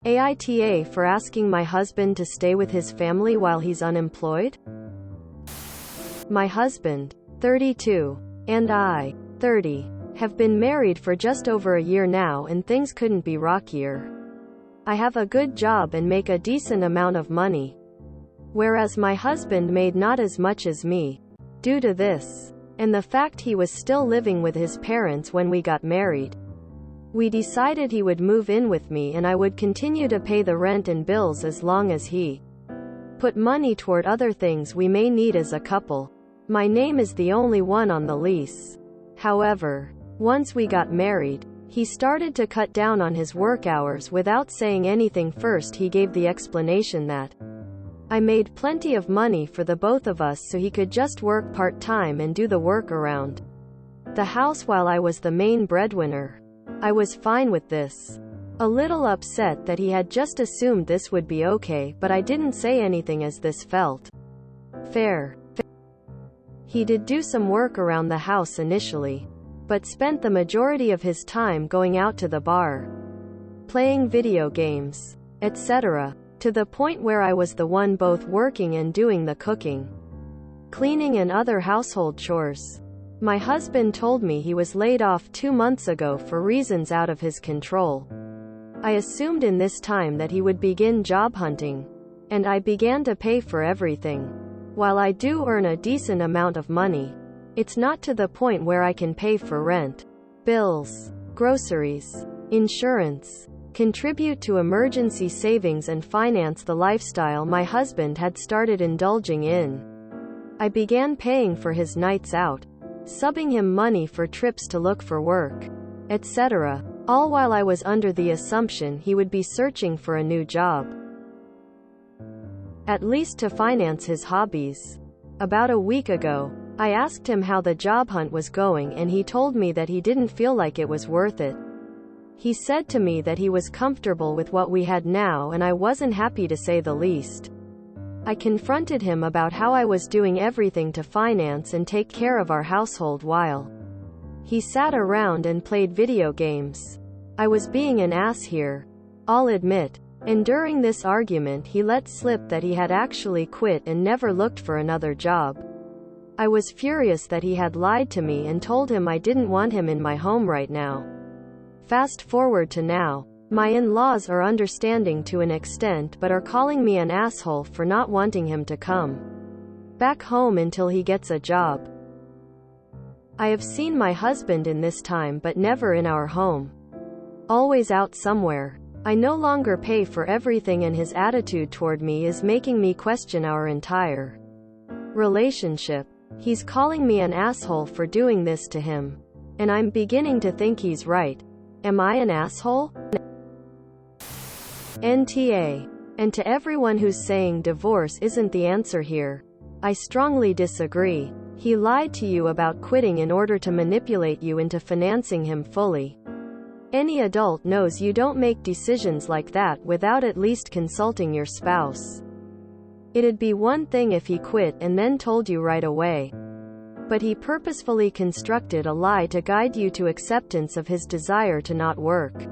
AITA for asking my husband to stay with his family while he's unemployed? My husband, 32, and I, 30, have been married for just over a year now and things couldn't be rockier. I have a good job and make a decent amount of money, whereas my husband made not as much as me. Due to this, and the fact he was still living with his parents when we got married, we decided he would move in with me and I would continue to pay the rent and bills as long as he put money toward other things we may need as a couple. My name is the only one on the lease. However, once we got married, he started to cut down on his work hours without saying anything. First, he gave the explanation that I made plenty of money for the both of us so he could just work part-time and do the work around the house while I was the main breadwinner. I was fine with this. A little upset that he had just assumed this would be okay, but I didn't say anything as this felt fair. He did do some work around the house initially, but spent the majority of his time going out to the bar, playing video games, etc., to the point where I was the one both working and doing the cooking, cleaning and other household chores. My husband told me he was laid off 2 months ago for reasons out of his control. I assumed in this time that he would begin job hunting, and I began to pay for everything. While I do earn a decent amount of money, it's not to the point where I can pay for rent, bills, groceries, insurance, contribute to emergency savings and finance the lifestyle my husband had started indulging in. I began paying for his nights out, subbing him money for trips to look for work, etc., all while I was under the assumption he would be searching for a new job, at least to finance his hobbies. About a week ago, I asked him how the job hunt was going and he told me that he didn't feel like it was worth it. He said to me that he was comfortable with what we had now and I wasn't happy, to say the least. I confronted him about how I was doing everything to finance and take care of our household while he sat around and played video games. I was being an ass here, I'll admit. And during this argument he let slip that he had actually quit and never looked for another job. I was furious that he had lied to me and told him I didn't want him in my home right now. Fast forward to now. My in-laws are understanding to an extent but are calling me an asshole for not wanting him to come back home until he gets a job. I have seen my husband in this time but never in our home. Always out somewhere. I no longer pay for everything and his attitude toward me is making me question our entire relationship. He's calling me an asshole for doing this to him. And I'm beginning to think he's right. Am I an asshole? NTA. And to everyone who's saying divorce isn't the answer here, I strongly disagree. He lied to you about quitting in order to manipulate you into financing him fully. Any adult knows you don't make decisions like that without at least consulting your spouse. It'd be one thing if he quit and then told you right away. But he purposefully constructed a lie to guide you to acceptance of his desire to not work.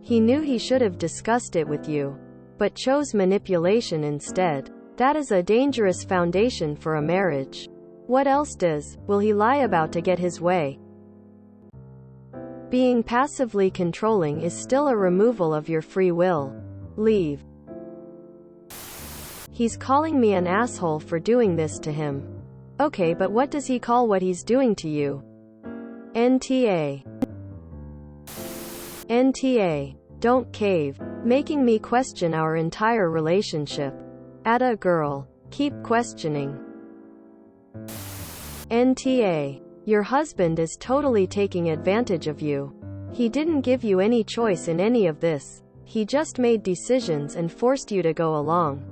He knew he should have discussed it with you, but chose manipulation instead. That is a dangerous foundation for a marriage. What else will he lie about to get his way? Being passively controlling is still a removal of your free will. Leave. He's calling me an asshole for doing this to him. Okay, but what does he call what he's doing to you? NTA. NTA. Don't cave. Making me question our entire relationship. AITA girl. Keep questioning. NTA. Your husband is totally taking advantage of you. He didn't give you any choice in any of this. He just made decisions and forced you to go along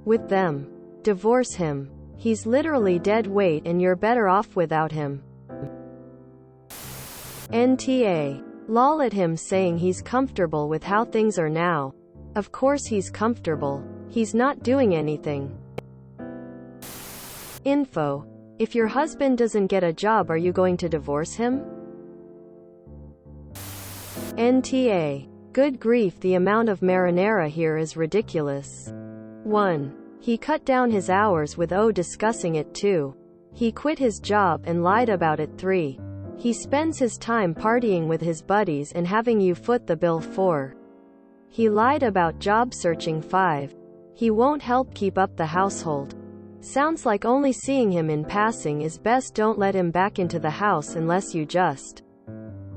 with them. Divorce him. He's literally dead weight and you're better off without him. NTA. Lol at him saying he's comfortable with how things are now. Of course he's comfortable. He's not doing anything. Info. If your husband doesn't get a job, are you going to divorce him? NTA. Good grief, the amount of marinara here is ridiculous. 1. He cut down his hours with discussing it. 2. He quit his job and lied about it. 3. He spends his time partying with his buddies and having you foot the bill. 4. He lied about job searching. 5. He won't help keep up the household. Sounds like only seeing him in passing is best. Don't let him back into the house unless you just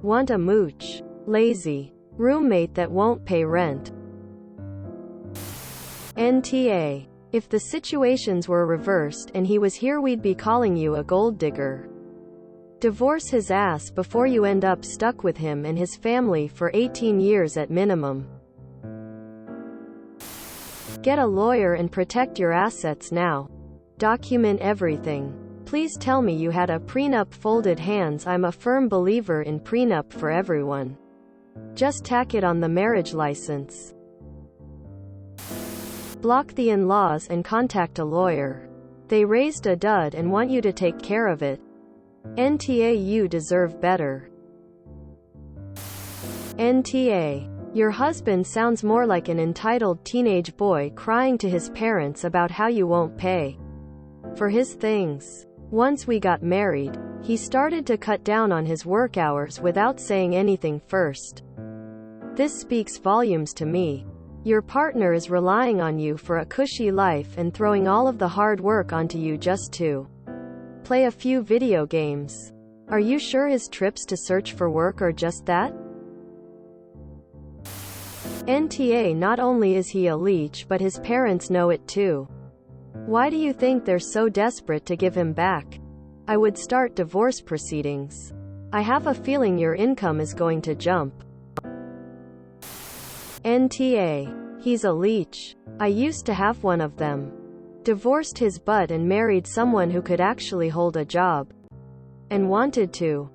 want a mooch. Lazy. Roommate that won't pay rent. NTA. If the situations were reversed and he was here, we'd be calling you a gold digger. Divorce his ass before you end up stuck with him and his family for 18 years at minimum. Get a lawyer and protect your assets now. Document everything. Please tell me you had a prenup. Folded hands. I'm a firm believer in prenup for everyone. Just tack it on the marriage license. Block the in-laws and contact a lawyer. They raised a dud and want you to take care of it. NTA. You deserve better. NTA. Your husband sounds more like an entitled teenage boy crying to his parents about how you won't pay for his things. Once we got married, he started to cut down on his work hours without saying anything first. This speaks volumes to me. Your partner is relying on you for a cushy life and throwing all of the hard work onto you just to play a few video games. Are you sure his trips to search for work are just that? NTA. Not only is he a leech, but his parents know it too. Why do you think they're so desperate to give him back? I would start divorce proceedings. I have a feeling your income is going to jump. NTA. He's a leech. I used to have one of them. Divorced his butt and married someone who could actually hold a job. And wanted to.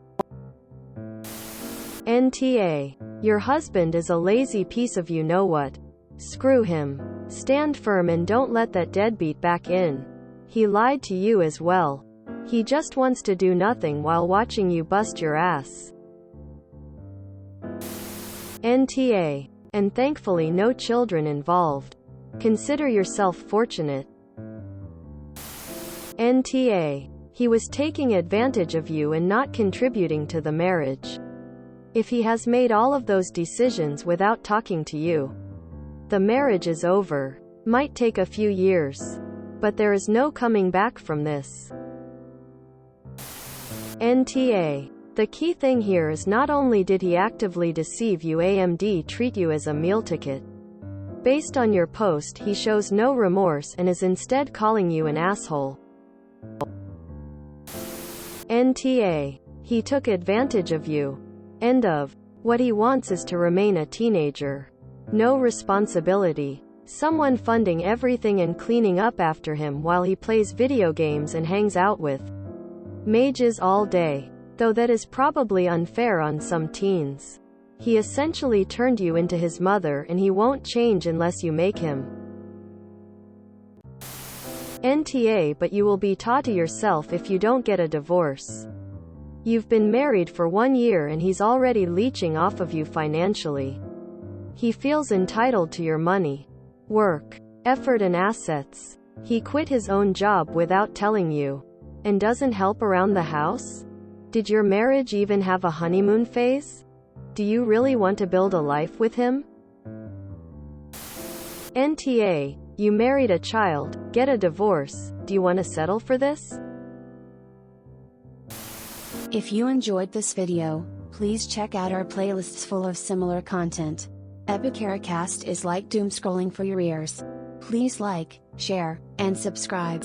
NTA. Your husband is a lazy piece of you know what. Screw him. Stand firm and don't let that deadbeat back in. He lied to you as well. He just wants to do nothing while watching you bust your ass. NTA. And thankfully no children involved. Consider yourself fortunate. NTA. He was taking advantage of you and not contributing to the marriage. If he has made all of those decisions without talking to you, the marriage is over. Might take a few years. But there is no coming back from this. NTA. The key thing here is not only did he actively deceive you, AMD treat you as a meal ticket. Based on your post, he shows no remorse and is instead calling you an asshole. NTA. He took advantage of you. End of. What he wants is to remain a teenager. No responsibility. Someone funding everything and cleaning up after him while he plays video games and hangs out with mages all day. Though that is probably unfair on some teens. He essentially turned you into his mother and he won't change unless you make him. NTA. But you will be taught to yourself if you don't get a divorce. You've been married for 1 year and he's already leeching off of you financially. He feels entitled to your money, work, effort and assets. He quit his own job without telling you. And doesn't help around the house? Did your marriage even have a honeymoon phase? Do you really want to build a life with him? NTA. You married a child, get a divorce. Do you want to settle for this? If you enjoyed this video, please check out our playlists full of similar content. AmITheAsshole is like doom scrolling for your ears. Please like, share, and subscribe.